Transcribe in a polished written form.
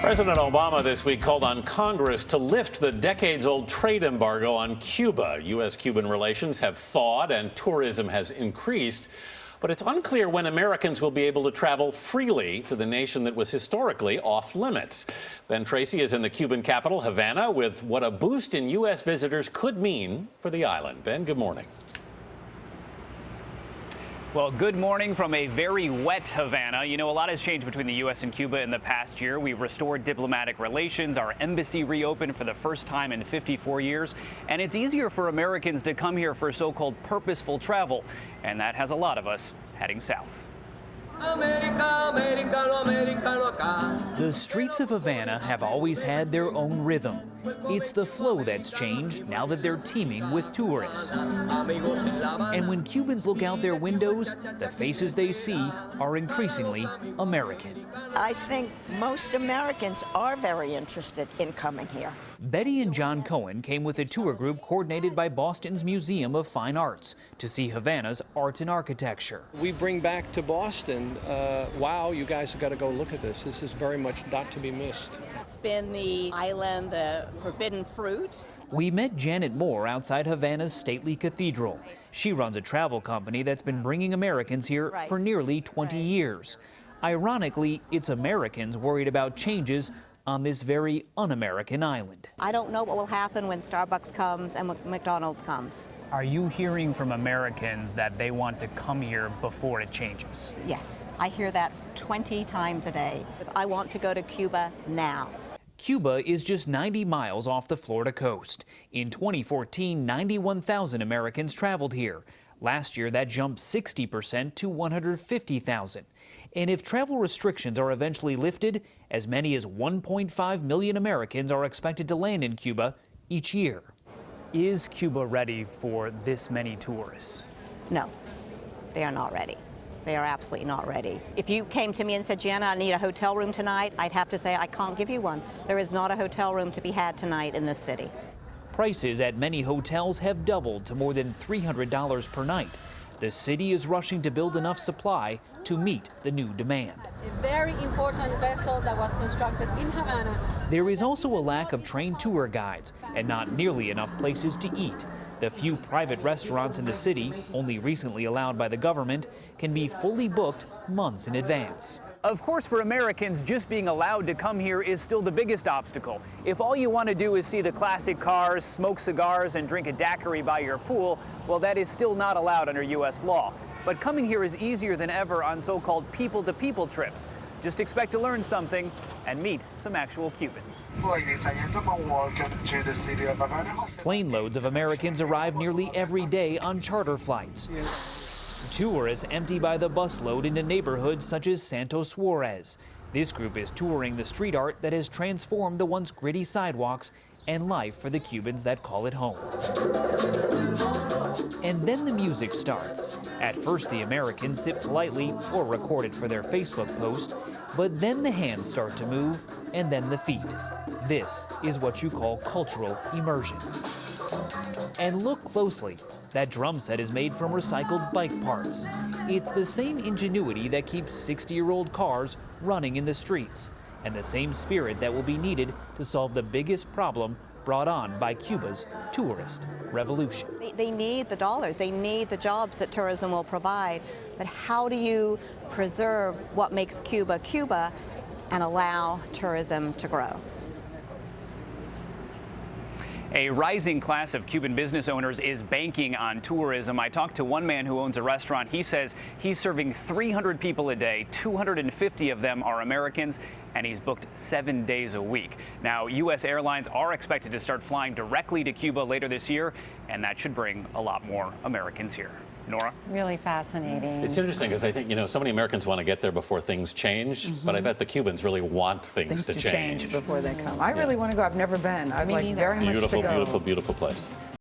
President Obama this week called on Congress to lift the decades-old trade embargo on Cuba. U.S. Cuban relations have thawed and tourism has increased. But it's unclear when Americans will be able to travel freely to the nation that was historically off limits. Ben Tracy is in the Cuban capital, Havana, with what a boost in U.S. visitors could mean for the island. Ben, good morning. Well, good morning from a very wet Havana. You know, a lot has changed between the U.S. and Cuba in the past year. We've restored diplomatic relations. Our embassy reopened for the first time in 54 years. And it's easier for Americans to come here for so-called purposeful travel. And that has a lot of us heading south. The streets of Havana have always had their own rhythm. It's the flow that's changed now that they're teeming with tourists. And when Cubans look out their windows, the faces they see are increasingly American. I think most Americans are very interested in coming here. Betty and John Cohen came with a tour group coordinated by Boston's Museum of Fine Arts to see Havana's art and architecture. We bring back to Boston, wow, you guys have got to go look at this. This is very much not to be missed. It's been the island, the forbidden fruit. We met Janet Moore outside Havana's stately cathedral. She runs a travel company that's been bringing Americans here for nearly 20 years. Ironically, it's Americans worried about changes on this very un-American island. I don't know what will happen when Starbucks comes and when McDonald's comes. Are you hearing from Americans that they want to come here before it changes? Yes, I hear that 20 times a day. I want to go to Cuba now. Cuba is just 90 miles off the Florida coast. In 2014, 91,000 Americans traveled here. Last year, that jumped 60% to 150,000. And if travel restrictions are eventually lifted, as many as 1.5 million Americans are expected to land in Cuba each year. Is Cuba ready for this many tourists? No, they are not ready. They are absolutely not ready. If you came to me and said, Jana, I need a hotel room tonight, I'd have to say I can't give you one. There is not a hotel room to be had tonight in this city. Prices at many hotels have doubled to more than $300 per night. The city is rushing to build enough supply to meet the new demand. A very important vessel that was constructed in Havana. There is also a lack of trained tour guides and not nearly enough places to eat. The few private restaurants in the city, only recently allowed by the government, can be fully booked months in advance. Of course, for Americans, just being allowed to come here is still the biggest obstacle. If all you want to do is see the classic cars, smoke cigars, and drink a daiquiri by your pool, well, that is still not allowed under U.S. law. But coming here is easier than ever on so-called people-to-people trips. Just expect to learn something and meet some actual Cubans. Plane loads of Americans arrive nearly every day on charter flights. Tourists empty by the busload into neighborhoods such as Santos Suarez. This group is touring the street art that has transformed the once gritty sidewalks and life for the Cubans that call it home. And then the music starts. At first, the Americans sit politely or record it for their Facebook post, but then the hands start to move and then the feet. This is what you call cultural immersion. And look closely. That drum set is made from recycled bike parts. It's the same ingenuity that keeps 60-year-old cars running in the streets, and the same spirit that will be needed to solve the biggest problem brought on by Cuba's tourist revolution. They need the dollars, they need the jobs that tourism will provide, but how do you preserve what makes Cuba Cuba and allow tourism to grow? A rising class of Cuban business owners is banking on tourism. I talked to one man who owns a restaurant. He says he's serving 300 people a day. 250 of them are Americans, and he's booked 7 days a week. Now, U.S. airlines are expected to start flying directly to Cuba later this year, and that should bring a lot more Americans here. Nora? Really fascinating. It's interesting because I think, so many Americans want to get there before things change, but I bet the Cubans really want things to change before they come. I really want to go. I've never been. I'd like very much to go. Beautiful, beautiful, beautiful place.